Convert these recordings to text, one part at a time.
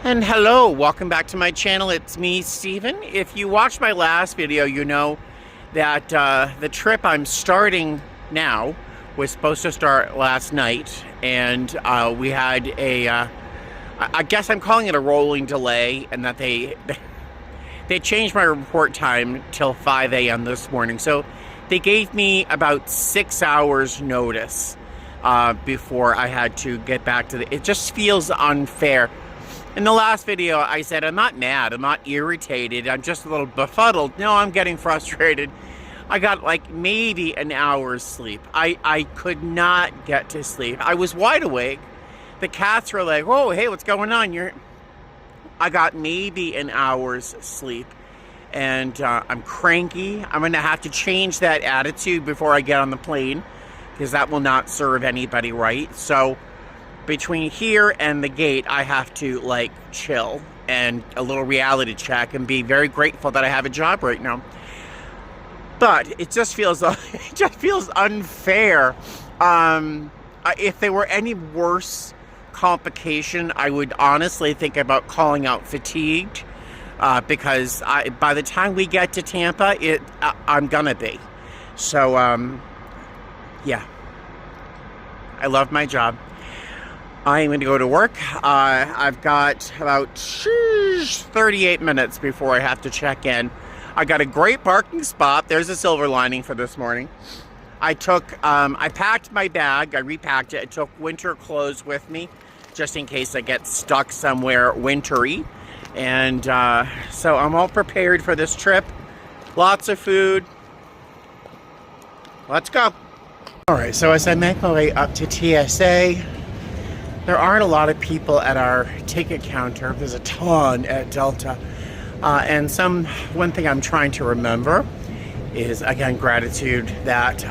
And hello, welcome back to my channel. It's me, Steven. If you watched my last video, you know that the trip I'm starting now was supposed to start last night, and we had I guess I'm calling it a rolling delay, and that they changed my report time till 5 a.m. this morning. So they gave me about 6 hours notice before I had to get back to it just feels unfair. In the last video, I said I'm not mad, I'm not irritated, I'm just a little befuddled. No, I'm getting frustrated. I got like maybe an hour's sleep. I could not get to sleep. I was wide awake. The cats were like, "Whoa, hey, what's going on?" I got maybe an hour's sleep. And I'm cranky. I'm going to have to change that attitude before I get on the plane, because that will not serve anybody right. So between here and the gate, I have to like chill and a little reality check and be very grateful that I have a job right now. But it just feels unfair. If there were any worse complication, I would honestly think about calling out fatigued, because by the time we get to Tampa, I'm gonna be. So yeah, I love my job. I am going to go to work. I've got about 38 minutes before I have to check in. I got a great parking spot. There's a silver lining for this morning. I packed my bag. I repacked it. I took winter clothes with me, just in case I get stuck somewhere wintry. And so I'm all prepared for this trip. Lots of food. Let's go. All right, so as I make my way up to TSA, there aren't a lot of people at our ticket counter. There's a ton at Delta. And one thing I'm trying to remember is, again, gratitude that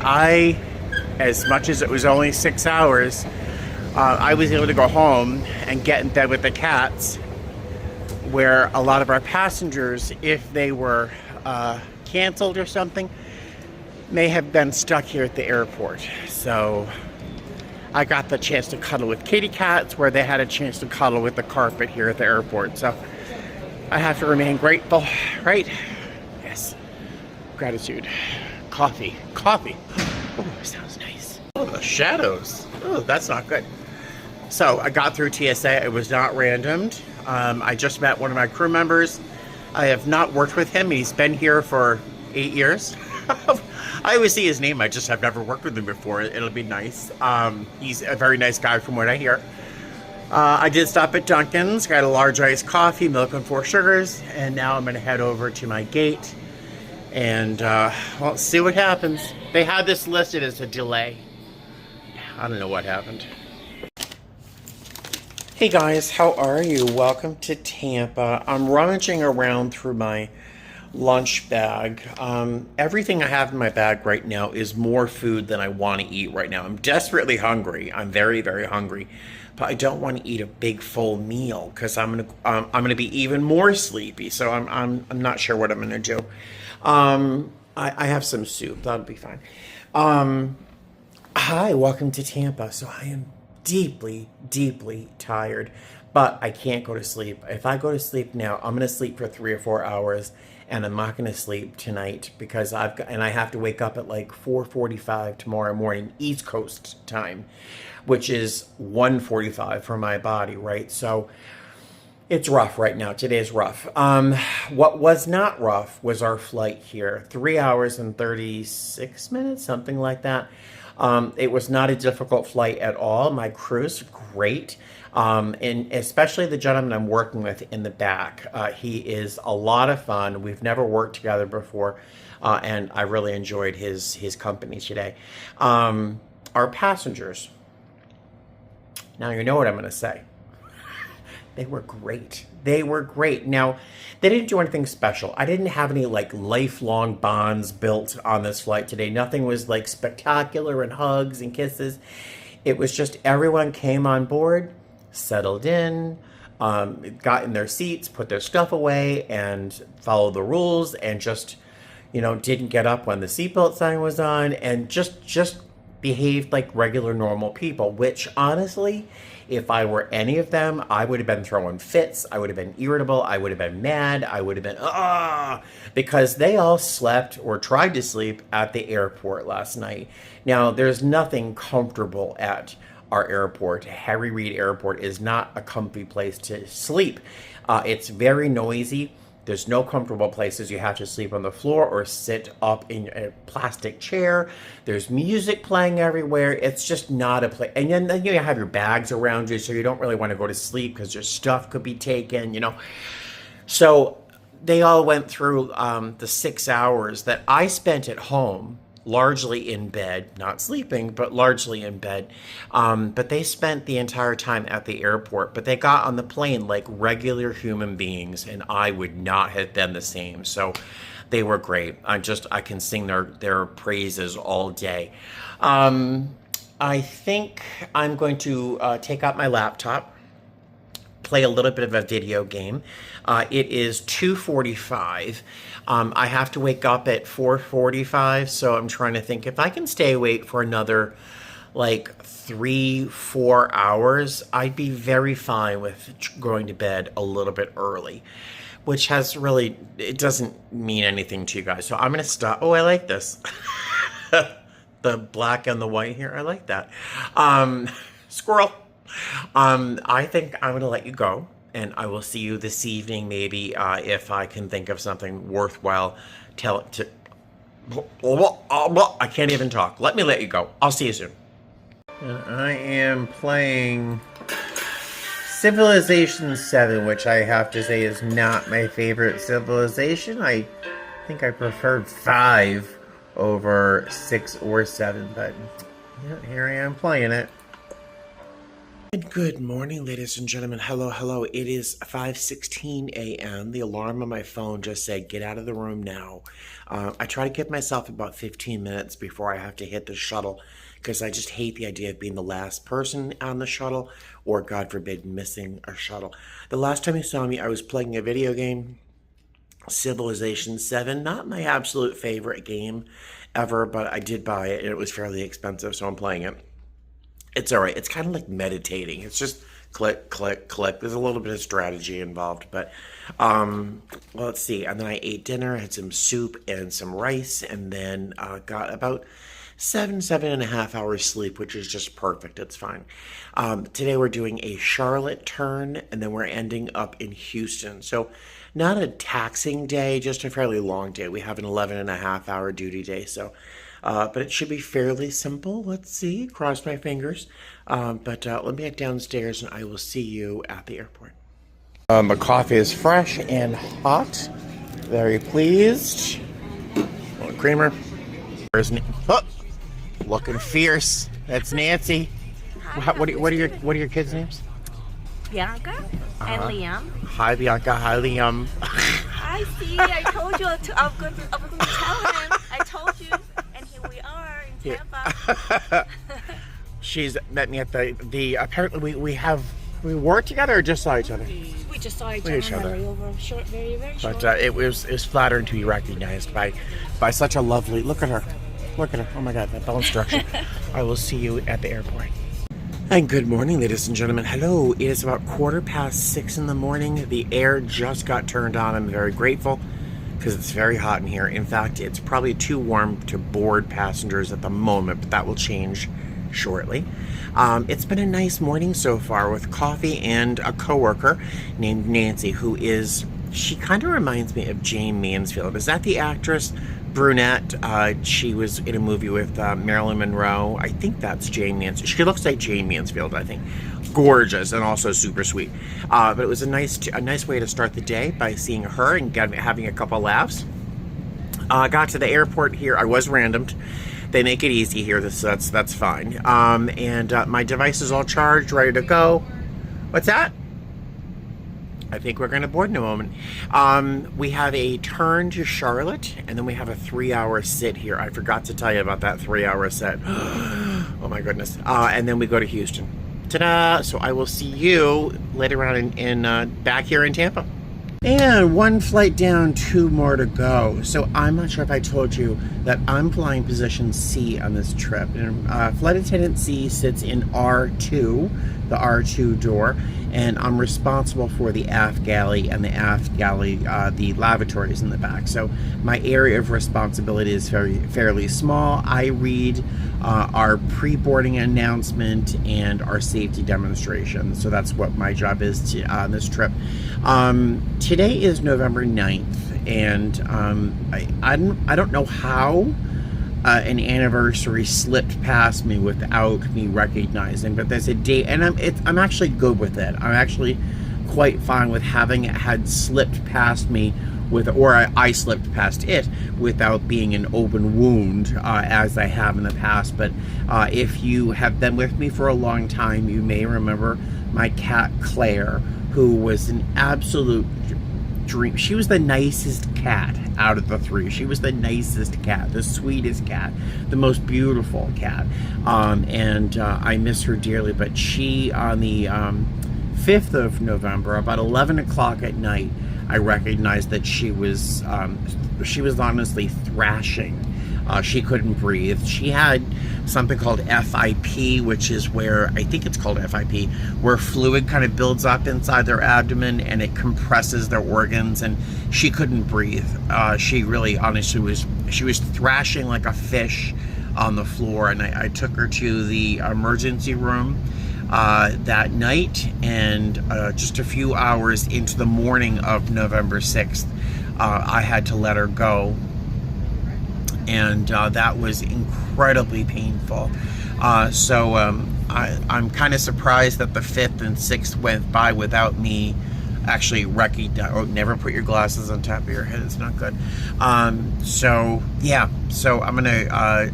as much as it was only 6 hours, I was able to go home and get in bed with the cats, where a lot of our passengers, if they were canceled or something, may have been stuck here at the airport. So I got the chance to cuddle with kitty cats, where they had a chance to cuddle with the carpet here at the airport. So I have to remain grateful, right? Yes. Gratitude. Coffee. Oh, sounds nice. Oh, the shadows. Oh, that's not good. So I got through TSA. It was not randomed. I just met one of my crew members. I have not worked with him. He's been here for 8 years. I always see his name. I just have never worked with him before. It'll be nice. He's a very nice guy from what I hear. I did stop at Dunkin's, got a large iced coffee, milk and 4 sugars, and now I'm going to head over to my gate and well, see what happens. They had this listed as a delay. I don't know what happened. Hey guys, how are you? Welcome to Tampa. I'm rummaging around through my lunch bag. Everything I have in my bag right now is more food than I want to eat right now. I'm desperately hungry. I'm very, very hungry, but I don't want to eat a big full meal because I'm gonna be even more sleepy. So I'm not sure what I'm gonna do. I have some soup. That'll be fine. Hi, welcome to Tampa. So I am deeply, deeply tired, but I can't go to sleep. If I go to sleep now, I'm gonna sleep for 3 or 4 hours. And I'm not going to sleep tonight because I have to wake up at like 4:45 tomorrow morning East Coast time, which is 1:45 for my body, right? So it's rough right now. Today's rough. What was not rough was our flight here. 3 hours and 36 minutes, something like that. It was not a difficult flight at all. My crew's great. And especially the gentleman I'm working with in the back. He is a lot of fun. We've never worked together before, and I really enjoyed his company today. Our passengers. Now you know what I'm going to say. They were great. They were great. Now, they didn't do anything special. I didn't have any like lifelong bonds built on this flight today. Nothing was like spectacular and hugs and kisses. It was just everyone came on board, settled in, got in their seats, put their stuff away, and followed the rules, and just, didn't get up when the seatbelt sign was on, and just behaved like regular normal people, which honestly If I were any of them, I would have been throwing fits. I would have been irritable. I would have been mad. I would have been, because they all slept or tried to sleep at the airport last night. Now, there's nothing comfortable at our airport. Harry Reid Airport is not a comfy place to sleep. It's very noisy. There's no comfortable places. You have to sleep on the floor or sit up in a plastic chair. There's music playing everywhere. It's just not a place. And then you have your bags around you, so you don't really want to go to sleep because your stuff could be taken, you know. So they all went through the 6 hours that I spent at home, largely in bed, not sleeping, but largely in bed. But they spent the entire time at the airport, but they got on the plane like regular human beings, and I would not have been the same. So they were great. I can sing their praises all day. I think I'm going to take out my laptop, play a little bit of a video game. It is 2:45. I have to wake up at 4:45, so I'm trying to think if I can stay awake for another like 3-4 hours, I'd be very fine with going to bed a little bit early, which has really, it doesn't mean anything to you guys. So I'm going to stop. Oh, I like this. The black and the white here. I like that. Squirrel. I think I'm going to let you go, and I will see you this evening, maybe, if I can think of something worthwhile. I can't even talk. Let me let you go. I'll see you soon. And I am playing Civilization 7, which I have to say is not my favorite civilization. I think I preferred 5 over 6 or 7, but yeah, here I am playing it. Good morning, ladies and gentlemen. Hello, hello. It is 5:16 a.m. The alarm on my phone just said, get out of the room now. I try to give myself about 15 minutes before I have to hit the shuttle, because I just hate the idea of being the last person on the shuttle, or God forbid, missing a shuttle. The last time you saw me, I was playing a video game, Civilization 7. Not my absolute favorite game ever, but I did buy it, and it was fairly expensive, so I'm playing it. It's all right. It's kind of like meditating. It's just click, click, click. There's a little bit of strategy involved, but well, let's see. And then I ate dinner, had some soup and some rice, and then got about 7.5 hours sleep, which is just perfect. It's fine. Today we're doing a Charlotte turn, and then we're ending up in Houston. So not a taxing day, just a fairly long day. We have an 11.5 hour duty day, so but it should be fairly simple. Let's see. Cross my fingers. But let me get downstairs, and I will see you at the airport. The coffee is fresh and hot. Very pleased. Creamer. There's looking fierce. That's Nancy. Hi, What are your kids' names? Bianca and Liam. Hi, Bianca. Hi, Liam. I see. I told you I was going to tell him. I told you, and here we are in Tampa. She's met me at the apparently we worked together or just saw each other? We just saw each other over short, very short. But it was flattering to be recognized by such a lovely. Look at her. Oh my God, that bone structure. I will see you at the airport. And good morning, ladies and gentlemen. Hello. It is about 6:15 in the morning. The air just got turned on. I'm very grateful because it's very hot in here. In fact, it's probably too warm to board passengers at the moment, but that will change shortly. It's been a nice morning so far with coffee and a coworker named Nancy, she kind of reminds me of Jane Mansfield. Is that the actress? Brunette. She was in a movie with Marilyn Monroe. I think that's Jane Mansfield. She looks like Jane Mansfield, I think. Gorgeous and also super sweet. But it was a nice way to start the day by seeing her and having a couple laughs. Got to the airport here. I was randomed. They make it easy here. That's fine. And my device is all charged, ready to go. What's that? I think we're going to board in a moment. We have a turn to Charlotte, and then we have a 3-hour sit here. I forgot to tell you about that 3-hour sit. Oh my goodness. And then we go to Houston. Ta-da! So I will see you later on back here in Tampa. And 1 flight down, 2 more to go. So I'm not sure if I told you that I'm flying position C on this trip. And, flight attendant C sits in R2, the R2 door, and I'm responsible for the aft galley and the aft galley, the lavatories in the back. So my area of responsibility is fairly small. I read our pre-boarding announcement and our safety demonstration. So that's what my job is on this trip. Today is November 9th, and I don't know how an anniversary slipped past me without me recognizing, but there's a date, and I'm actually good with it. I'm actually quite fine with having it had slipped past me or I slipped past it without being an open wound, as I have in the past. But if you have been with me for a long time, you may remember my cat Claire, who was an absolute dream. She was the nicest cat out of the three. She was the nicest cat, the sweetest cat, the most beautiful cat, and I miss her dearly. But she, on the 5th of November, about 11 o'clock at night, I recognized that she was honestly thrashing. She couldn't breathe. She had something called FIP, which is where, I think it's called FIP, where fluid kind of builds up inside their abdomen and it compresses their organs, and she couldn't breathe. She really, honestly, she was thrashing like a fish on the floor, and I took her to the emergency room that night, and just a few hours into the morning of November 6th, I had to let her go. And that was incredibly painful. So I'm kind of surprised that the 5th and 6th went by without me actually recognizing. Oh, never put your glasses on top of your head. It's not good. So yeah. So I'm gonna.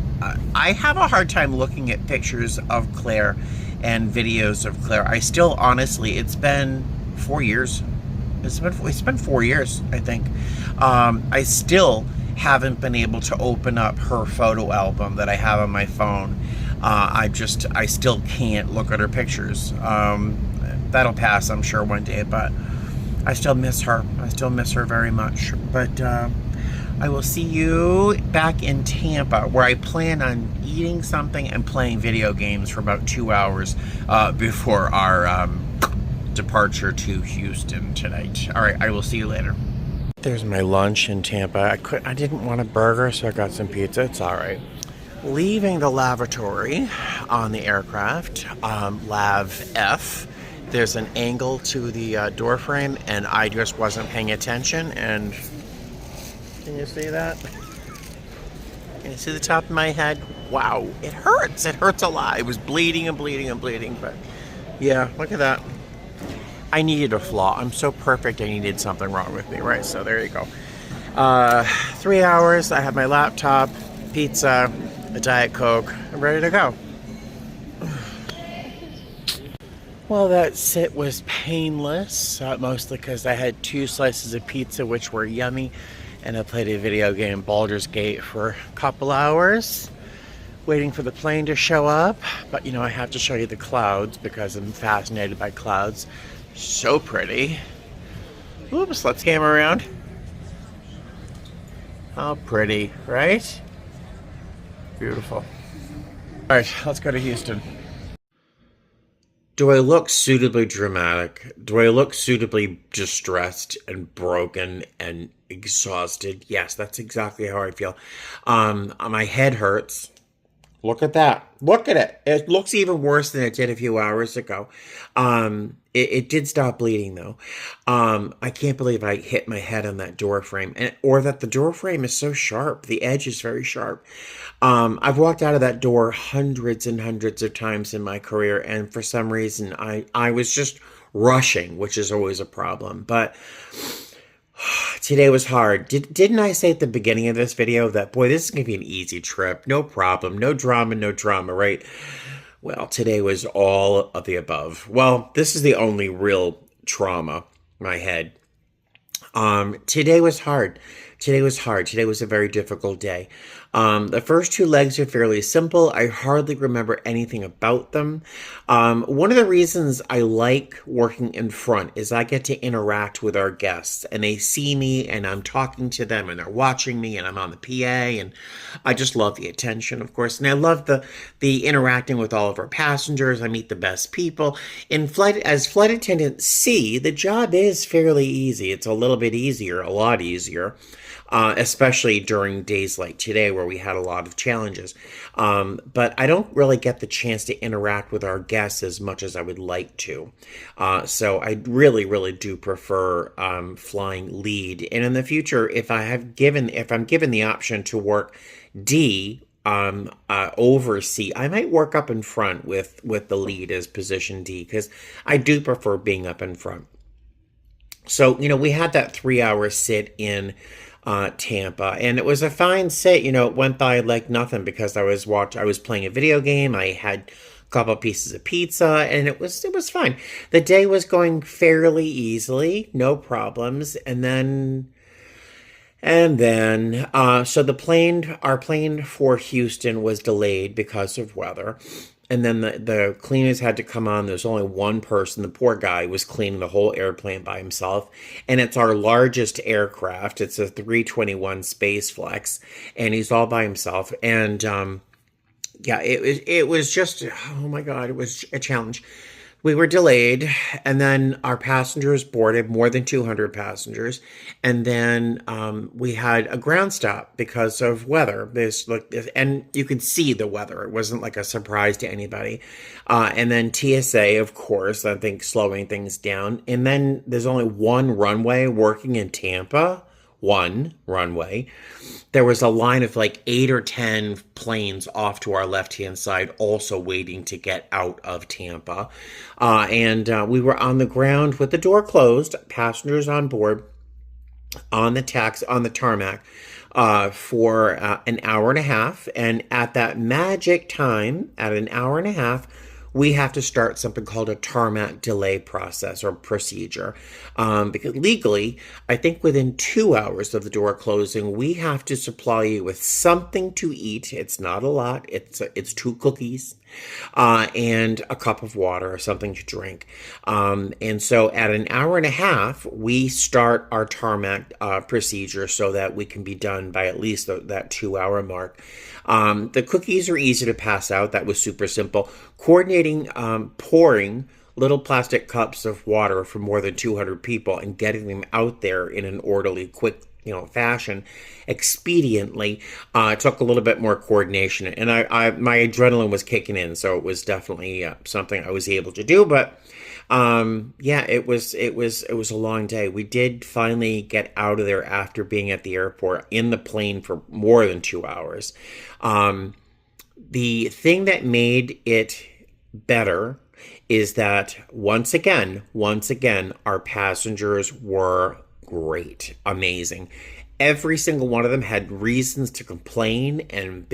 I have a hard time looking at pictures of Claire and videos of Claire. I still, honestly, it's been 4 years. It's been 4 years, I think. I still haven't been able to open up her photo album that I have on my phone. I still can't look at her pictures. That'll pass, I'm sure, one day, but I still miss her. I still miss her very much. But I will see you back in Tampa, where I plan on eating something and playing video games for about 2 hours before our departure to Houston tonight. All right, I will see you later. There's my lunch in Tampa. I didn't want a burger, so I got some pizza. It's all right. Leaving the lavatory on the aircraft, Lav F, there's an angle to the door frame, and I just wasn't paying attention. And can you see that? Can you see the top of my head? Wow, it hurts. It hurts a lot. It was bleeding and bleeding and bleeding, but yeah, look at that. I needed a flaw. I'm so perfect, I needed something wrong with me, right? So there you go. 3 hours, I have my laptop, pizza, a Diet Coke. I'm ready to go. Well, that sit was painless, mostly because I had 2 slices of pizza, which were yummy, and I played a video game, Baldur's Gate, for a couple hours, waiting for the plane to show up. But, you know, I have to show you the clouds because I'm fascinated by clouds. So pretty. Oops, let's game around. How pretty, right? Beautiful. All right, let's go to Houston. Do I look suitably dramatic? Do I look suitably distressed and broken and exhausted? Yes, that's exactly how I feel. My head hurts. Look at that. Look at it. It looks even worse than it did a few hours ago. It did stop bleeding, though. I can't believe I hit my head on that door frame, or that the door frame is so sharp. The edge is very sharp. I've walked out of that door hundreds and hundreds of times in my career, and for some reason, I was just rushing, which is always a problem. But today was hard. Didn't I say at the beginning of this video that, boy, this is going to be an easy trip. No problem. No drama, right? Well, today was all of the above. Well, this is the only real trauma, my head. Today was hard. Today was hard. Today was a very difficult day. The first two legs are fairly simple. I hardly remember anything about them. One of the reasons I like working in front is I get to interact with our guests and they see me and I'm talking to them and they're watching me and I'm on the PA and I just love the attention, of course. And I love the interacting with all of our passengers. I meet the best people. As flight attendants see, the job is fairly easy. It's a little bit easier, a lot easier. Especially during days like today where we had a lot of challenges. But I don't really get the chance to interact with our guests as much as I would like to. So I really, really do prefer flying lead. And in the future, if I'm given the option to work D over C, I might work up in front with the lead as position D because I do prefer being up in front. So, we had that 3-hour sit in Tampa, and it was a fine sit. It went by like nothing because I was playing a video game. I had a couple pieces of pizza, and it was fine. The day was going fairly easily, no problems, and then so our plane for Houston was delayed because of weather. And then the cleaners had to come on. There's only one person. The poor guy was cleaning the whole airplane by himself. And it's our largest aircraft. It's a 321 Space Flex. And he's all by himself. And yeah, it was just, oh my God, it was a challenge. We were delayed, and then our passengers boarded, more than 200 passengers, and then we had a ground stop because of weather. And you could see the weather. It wasn't like a surprise to anybody. And then TSA, of course, I think slowing things down. And then there's only one runway working in Tampa. One runway. There was a line of like 8 or 10 planes off to our left-hand side also waiting to get out of Tampa. And we were on the ground with the door closed, passengers on board on the tarmac for an hour and a half. And at that magic time, at an hour and a half, we have to start something called a tarmac delay process or procedure. Because legally, I think within 2 hours of the door closing, we have to supply you with something to eat. It's not a lot. It's 2 cookies and a cup of water or something to drink. And so at an hour and a half, we start our tarmac procedure so that we can be done by at least that 2-hour mark. The cookies are easy to pass out. That was super simple. Coordinating, pouring little plastic cups of water for more than 200 people and getting them out there in an orderly, quick, fashion, expediently, took a little bit more coordination. And my adrenaline was kicking in, so it was definitely something I was able to do. But yeah, it was a long day. We did finally get out of there after being at the airport in the plane for more than 2 hours. The thing that made it better is that once again, our passengers were great, amazing. Every single one of them had reasons to complain and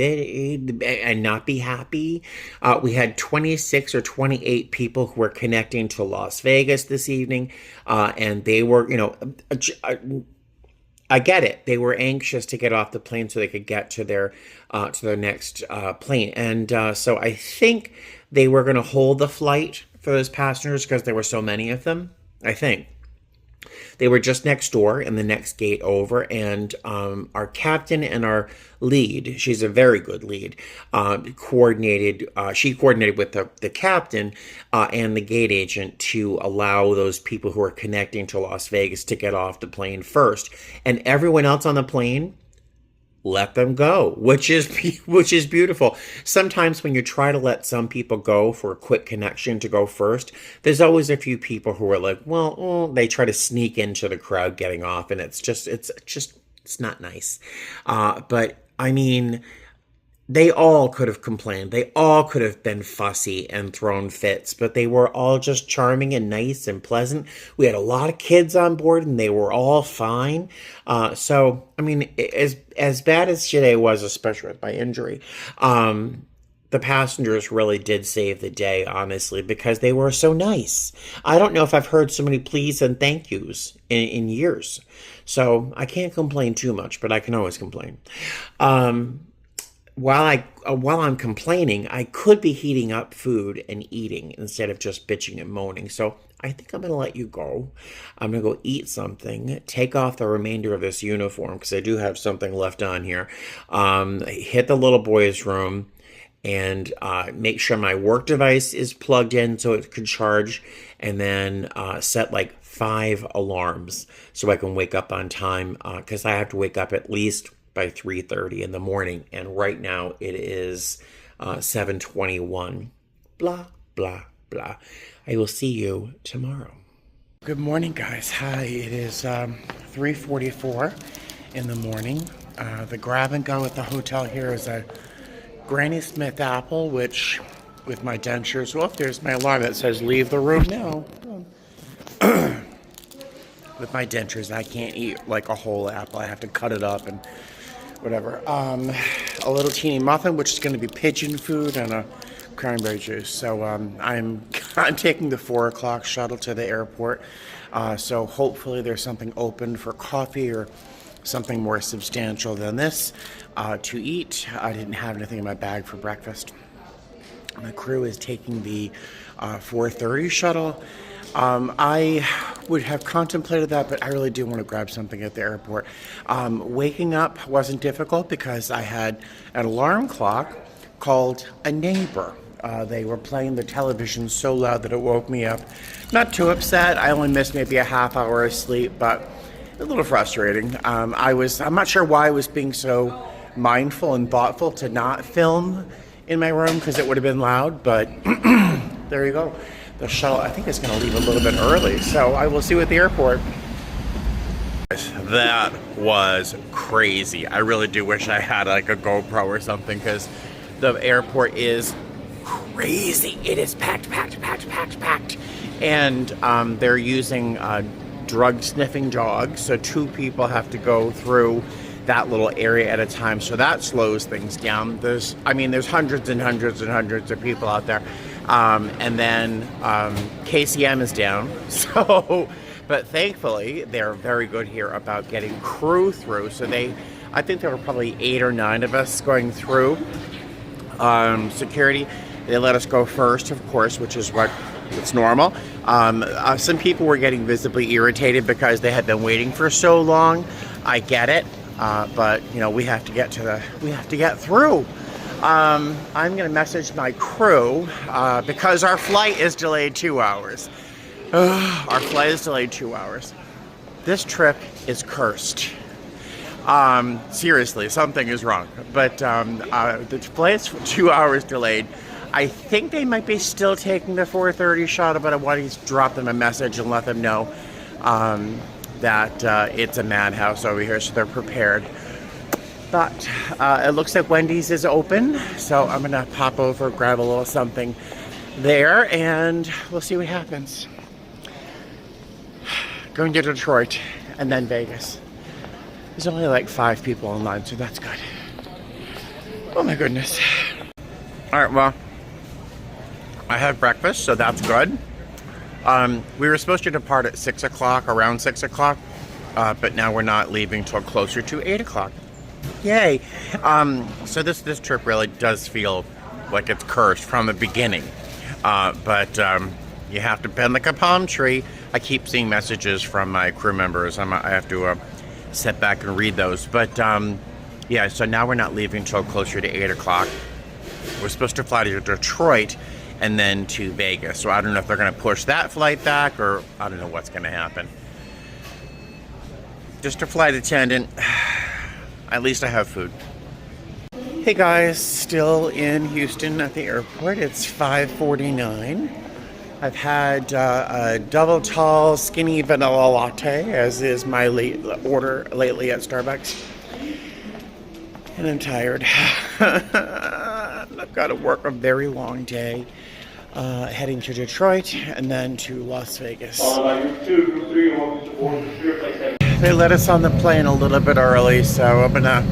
not be happy. We had 26 or 28 people who were connecting to Las Vegas this evening, and they were, I get it. They were anxious to get off the plane so they could get to their next plane, and so I think they were going to hold the flight for those passengers because there were so many of them. I think. They were just next door in the next gate over, and our captain and our lead, she's a very good lead, coordinated with the captain and the gate agent to allow those people who are connecting to Las Vegas to get off the plane first. And everyone else on the plane, let them go, which is beautiful. Sometimes when you try to let some people go for a quick connection to go first, there's always a few people who are like, well, they try to sneak into the crowd getting off, and it's not nice. But I mean, they all could have complained. They all could have been fussy and thrown fits, but they were all just charming and nice and pleasant. We had a lot of kids on board, and they were all fine. So, I mean, as bad as today was, especially with my injury, the passengers really did save the day, honestly, because they were so nice. I don't know if I've heard so many please and thank yous in years. So I can't complain too much, but I can always complain. While I'm complaining, I could be heating up food and eating instead of just bitching and moaning. So I think I'm going to let you go. I'm going to go eat something, take off the remainder of this uniform because I do have something left on here. Hit the little boy's room and make sure my work device is plugged in so it could charge, and then set like 5 alarms so I can wake up on time because I have to wake up at least by 3:30 in the morning, and right now it is 7:21. Blah, blah, blah. I will see you tomorrow. Good morning, guys. Hi, it is 3:44 in the morning. The grab and go at the hotel here is a Granny Smith apple, which with my dentures, well, there's my alarm that says leave the room now. With my dentures, I can't eat like a whole apple. I have to cut it up and whatever. A little teeny muffin, which is going to be pigeon food, and a cranberry juice. So I'm taking the 4 o'clock shuttle to the airport. So hopefully there's something open for coffee or something more substantial than this to eat. I didn't have anything in my bag for breakfast. My crew is taking the 4:30 shuttle. I would have contemplated that, but I really do want to grab something at the airport. Waking up wasn't difficult because I had an alarm clock called a neighbor. They were playing the television so loud that it woke me up. Not too upset. I only missed maybe a half hour of sleep, but a little frustrating. I'm not sure why I was being so mindful and thoughtful to not film in my room because it would have been loud, but there you go. The shuttle, I think, is going to leave a little bit early, so I will see you at the airport. That was crazy. I really do wish I had like a GoPro or something because the airport is crazy. It is packed. And they're using drug sniffing dogs, so 2 people have to go through that little area at a time, so that slows things down. There's hundreds and hundreds and hundreds of people out there. And then KCM is down, so, but thankfully they're very good here about getting crew through. So I think there were probably 8 or 9 of us going through security. They let us go first, of course, which is it's normal. Some people were getting visibly irritated because they had been waiting for so long. I get it, but we have to get through. I'm going to message my crew because our flight is delayed 2 hours. Our flight is delayed 2 hours. This trip is cursed. Seriously, something is wrong. But the flight's 2 hours delayed. I think they might be still taking the 4:30 shuttle, but I want to drop them a message and let them know that it's a madhouse over here, so they're prepared. But it looks like Wendy's is open, so I'm going to pop over, grab a little something there, and we'll see what happens. Going to Detroit and then Vegas. There's only like 5 people online, so that's good. Oh my goodness. All right, well, I had breakfast, so that's good. We were supposed to depart at 6 o'clock, around 6 o'clock, but now we're not leaving till closer to 8 o'clock. Yay. So this trip really does feel like it's cursed from the beginning. But you have to bend like a palm tree. I keep seeing messages from my crew members. I have to sit back and read those. But yeah, so now we're not leaving till closer to 8 o'clock. We're supposed to fly to Detroit and then to Vegas. So I don't know if they're going to push that flight back or I don't know what's going to happen. Just a flight attendant. At least I have food. Hey guys, still in Houston at the airport. It's 5:49. I've had a double tall skinny vanilla latte, as is my order lately at Starbucks. And I'm tired. I've got to work a very long day. Heading to Detroit and then to Las Vegas. They let us on the plane a little bit early, so I'm gonna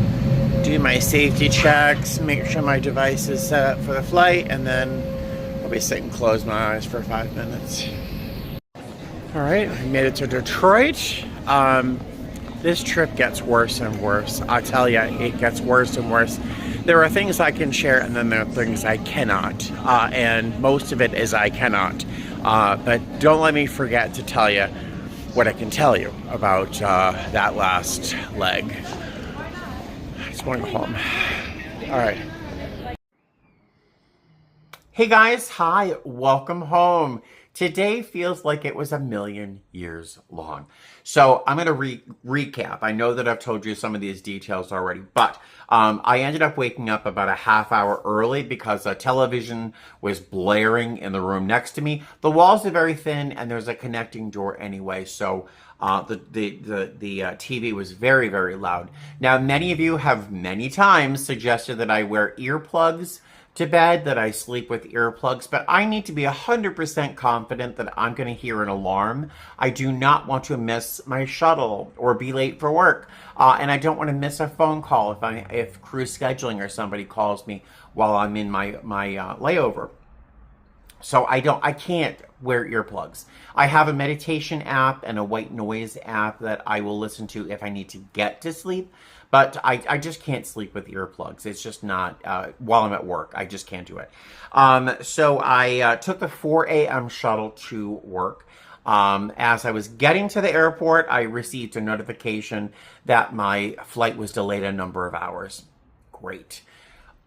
do my safety checks, make sure my device is set up for the flight, and then I'll be sitting and close my eyes for 5 minutes. All right, I made it to Detroit. This trip gets worse and worse. I tell you, it gets worse and worse. There are things I can share, and then there are things I cannot. And most of it is I cannot. But don't let me forget to tell you what I can tell you about that last leg. I just want to go home. All right. Hey guys, hi, welcome home. Today feels like it was a million years long. So I'm going to recap. I know that I've told you some of these details already, but I ended up waking up about a half hour early because a television was blaring in the room next to me. The walls are very thin and there's a connecting door anyway, so the TV was very, very loud. Now, many of you have many times suggested that I wear earplugs to bed, that I sleep with earplugs, but I need to be 100% confident that I'm going to hear an alarm. I do not want to miss my shuttle or be late for work, and I don't want to miss a phone call if crew scheduling or somebody calls me while I'm in my layover. So I can't wear earplugs. I have a meditation app and a white noise app that I will listen to if I need to get to sleep. But I just can't sleep with earplugs. It's just not, while I'm at work, I just can't do it. So I took the 4 a.m. shuttle to work. As I was getting to the airport, I received a notification that my flight was delayed a number of hours. Great.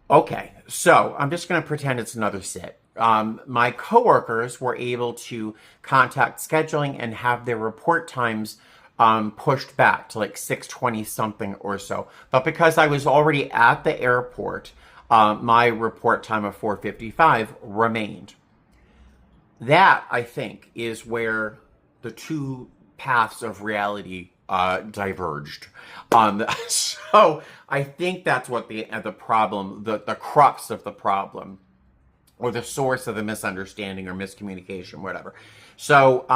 Okay, so I'm just going to pretend it's another sit. My coworkers were able to contact scheduling and have their report times pushed back to like 6:20 something or so. But because I was already at the airport, my report time of 4:55 remained. That, I think, is where the two paths of reality diverged. So I think that's what the problem, the crux of the problem, or the source of the misunderstanding or miscommunication, whatever. So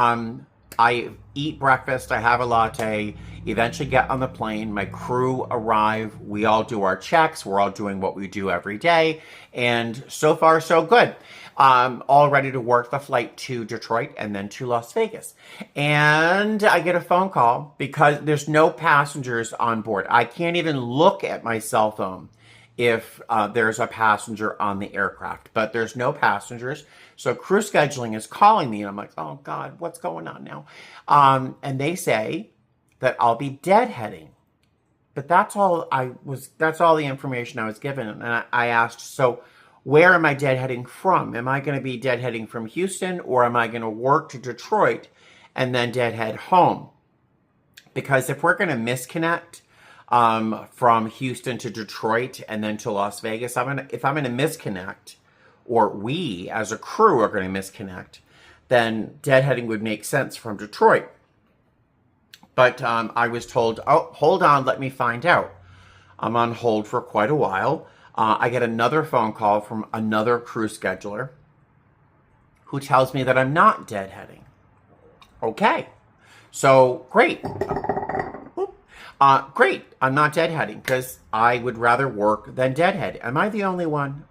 I eat breakfast, I have a latte, eventually get on the plane, my crew arrive, we all do our checks, we're all doing what we do every day, and so far so good. All ready to work the flight to Detroit and then to Las Vegas. And I get a phone call because there's no passengers on board. I can't even look at my cell phone if there's a passenger on the aircraft, but there's no passengers. So crew scheduling is calling me and I'm like, oh God, what's going on now? And they say that I'll be deadheading, but that's all the information I was given. And I asked, so where am I deadheading from? Am I going to be deadheading from Houston, or am I going to work to Detroit and then deadhead home? Because if we're going to misconnect from Houston to Detroit and then to Las Vegas, if I'm going to misconnect, or we as a crew are going to misconnect, then deadheading would make sense from Detroit. But I was told, oh, hold on, let me find out. I'm on hold for quite a while. I get another phone call from another crew scheduler who tells me that I'm not deadheading. Okay, so great. Great, I'm not deadheading because I would rather work than deadhead. Am I the only one?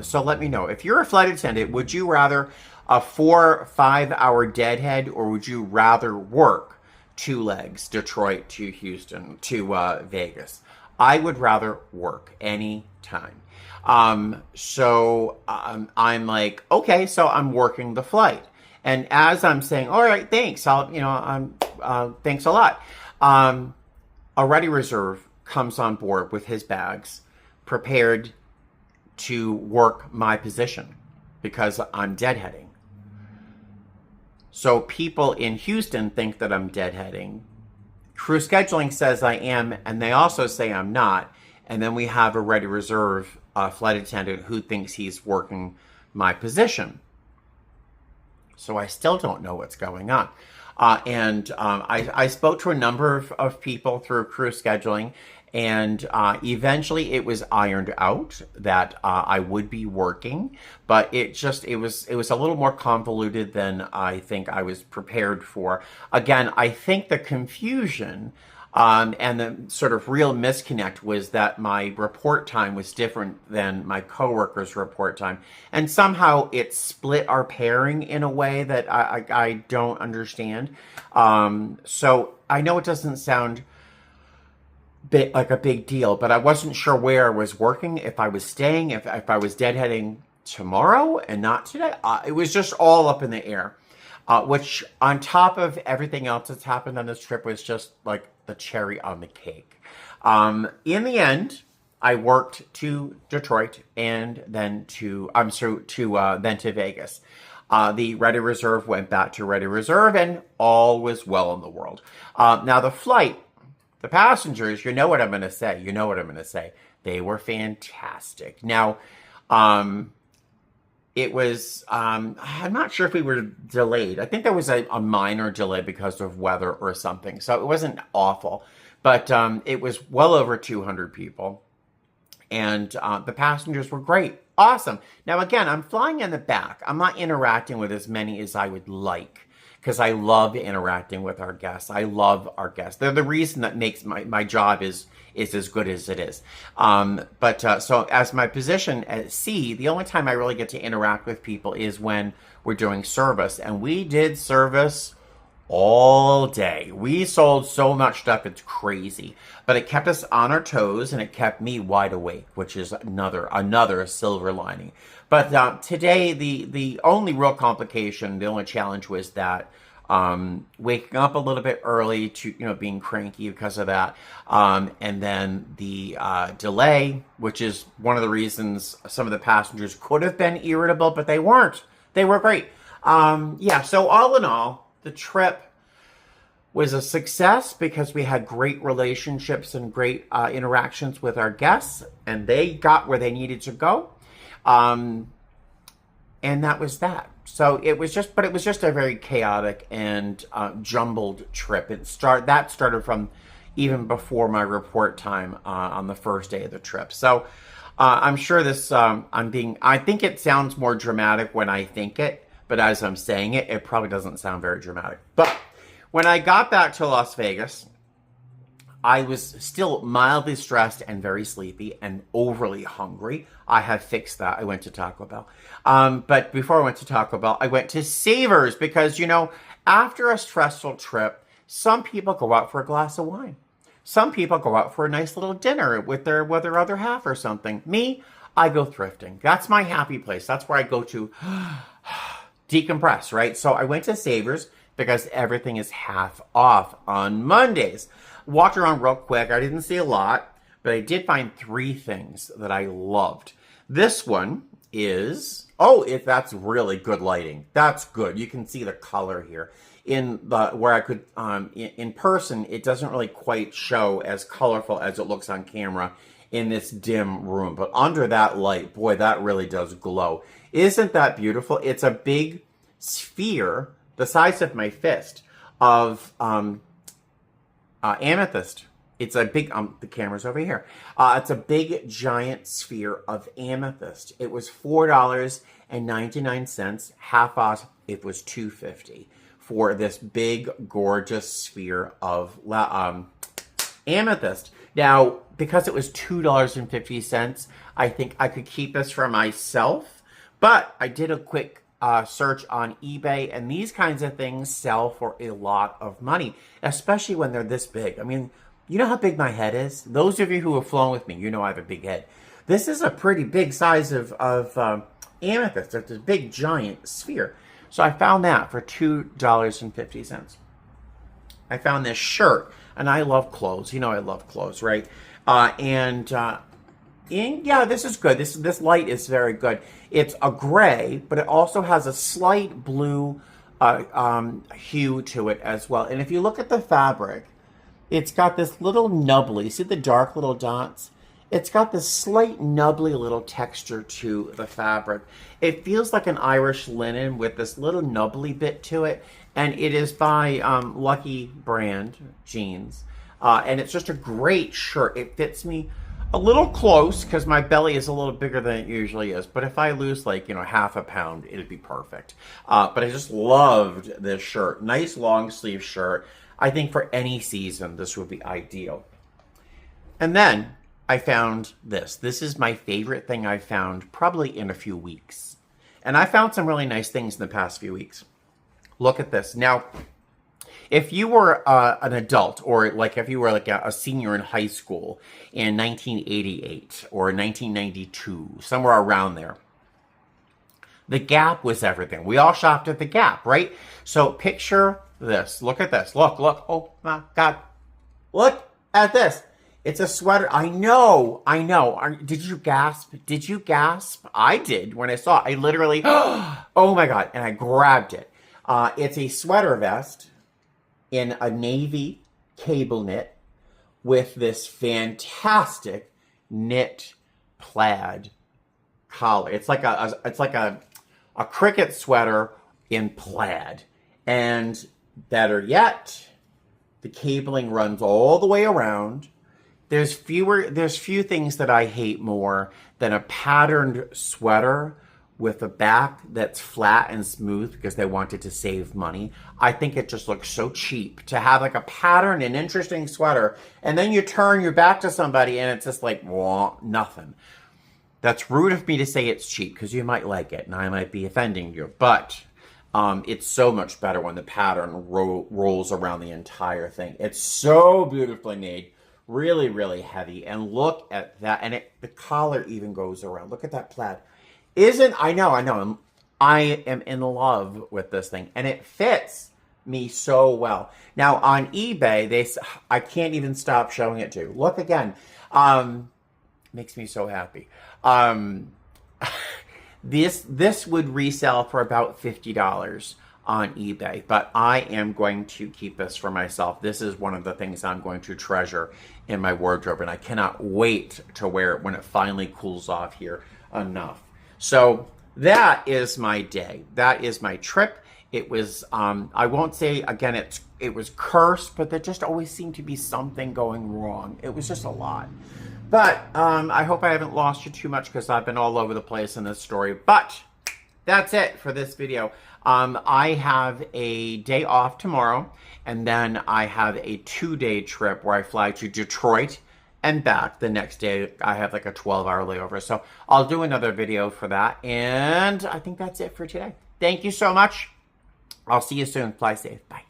So let me know. If you're a flight attendant, would you rather a 4 or 5 hour deadhead, or would you rather work 2 legs, Detroit to Houston to Vegas? I would rather work any time. So I'm like, okay, so I'm working the flight. And as I'm saying, all right, thanks. Thanks a lot. A ready reserve comes on board with his bags, prepared to work my position because I'm deadheading. So people in Houston think that I'm deadheading. Crew scheduling says I am, and they also say I'm not. And then we have a ready reserve flight attendant who thinks he's working my position. So I still don't know what's going on. I spoke to a number of people through crew scheduling, and eventually it was ironed out that I would be working, but it was a little more convoluted than I think I was prepared for. Again, I think the confusion And the sort of real misconnect was that my report time was different than my coworkers' report time. And somehow it split our pairing in a way that I don't understand. So I know it doesn't sound like a big deal, but I wasn't sure where I was working, if I was staying, if I was deadheading tomorrow and not today. It was just all up in the air, which on top of everything else that's happened on this trip was just like the cherry on the cake. In the end, I worked to Detroit and then to Vegas. The Ready Reserve went back to Ready Reserve, and all was well in the world. Now the flight, the passengers, you know what I'm going to say. You know what I'm going to say. They were fantastic. Now, it was, I'm not sure if we were delayed. I think there was a minor delay because of weather or something. So it wasn't awful. But it was well over 200 people. And the passengers were great. Awesome. Now, again, I'm flying in the back. I'm not interacting with as many as I would like, because I love interacting with our guests. I love our guests. They're the reason that makes my job is as good as it is. So as my position at C, the only time I really get to interact with people is when we're doing service. And we did service all day. We sold so much stuff, it's crazy. But it kept us on our toes, and it kept me wide awake, which is another silver lining. But today, the only real complication, the only challenge was that waking up a little bit early to, being cranky because of that. And then the delay, which is one of the reasons some of the passengers could have been irritable, but they weren't. They were great. So all in all, the trip was a success because we had great relationships and great interactions with our guests, and they got where they needed to go. And that was that. So it was just a very chaotic and jumbled trip. That started from even before my report time on the first day of the trip. So I'm sure this, I think it sounds more dramatic when I think it, but as I'm saying it, it probably doesn't sound very dramatic. But when I got back to Las Vegas, I was still mildly stressed and very sleepy and overly hungry. I have fixed that. I went to Taco Bell. But before I went to Taco Bell, I went to Savers because, after a stressful trip, some people go out for a glass of wine. Some people go out for a nice little dinner with their other half or something. Me, I go thrifting. That's my happy place. That's where I go to decompress, right? So I went to Savers because everything is half off on Mondays. Walked around real quick. I didn't see a lot, but I did find 3 things that I loved. This one is, that's really good lighting. That's good. You can see the color here. In person, it doesn't really quite show as colorful as it looks on camera in this dim room. But under that light, boy, that really does glow. Isn't that beautiful? It's a big sphere the size of my fist of amethyst. It's a big, the camera's over here. It's a big, giant sphere of amethyst. It was $4.99, half off. It was $2.50 for this big, gorgeous sphere of amethyst. Now, because it was $2.50, I think I could keep this for myself. But I did a quick search on eBay, and these kinds of things sell for a lot of money, especially when they're this big. I mean, you know how big my head is? Those of you who have flown with me, you know I have a big head. This is a pretty big size of amethyst. It's a big, giant sphere. So I found that for $2.50. I found this shirt, and I love clothes. You know I love clothes, right? This is good. This light is very good. It's a gray, but it also has a slight blue hue to it as well. And if you look at the fabric, it's got this little nubbly. See the dark little dots? It's got this slight nubbly little texture to the fabric. It feels like an Irish linen with this little nubbly bit to it. And it is by Lucky Brand Jeans. And it's just a great shirt. It fits me a little close because my belly is a little bigger than it usually is. But if I lose half a pound, it'd be perfect. But I just loved this shirt. Nice long sleeve shirt. I think for any season, this would be ideal. And then I found this. This is my favorite thing I've found probably in a few weeks. And I found some really nice things in the past few weeks. Look at this. Now, if you were an adult, or like if you were like a senior in high school in 1988 or 1992, somewhere around there, the Gap was everything. We all shopped at the Gap, right? So picture this. Look at this. Look, look. Oh my God. Look at this. It's a sweater. I know. Did you gasp? Did you gasp? I did when I saw it. I literally, oh my God. And I grabbed it. It's a sweater vest in a navy cable knit with this fantastic knit plaid collar. It's like a cricket sweater in plaid. And better yet, the cabling runs all the way around. There's few things that I hate more than a patterned sweater with a back that's flat and smooth because they wanted to save money. I think it just looks so cheap to have like a pattern and interesting sweater, and then you turn your back to somebody and it's just like, well, nothing. That's rude of me to say it's cheap because you might like it and I might be offending you, but it's so much better when the pattern rolls around the entire thing. It's so beautifully made, really, really heavy. And look at that. And the collar even goes around. Look at that plaid. I know. I am in love with this thing. And it fits me so well. Now, on eBay, I can't even stop showing it to you. Look again. Makes me so happy. This would resell for about $50 on eBay, but I am going to keep this for myself. This is one of the things I'm going to treasure in my wardrobe, and I cannot wait to wear it when it finally cools off here enough. So that is my day. That is my trip. It was, I won't say, again, it was cursed, but there just always seemed to be something going wrong. It was just a lot. But I hope I haven't lost you too much because I've been all over the place in this story. But that's it for this video. I have a day off tomorrow, and then I have a 2-day trip where I fly to Detroit and back. The next day, I have like a 12-hour layover. So I'll do another video for that. And I think that's it for today. Thank you so much. I'll see you soon. Fly safe. Bye.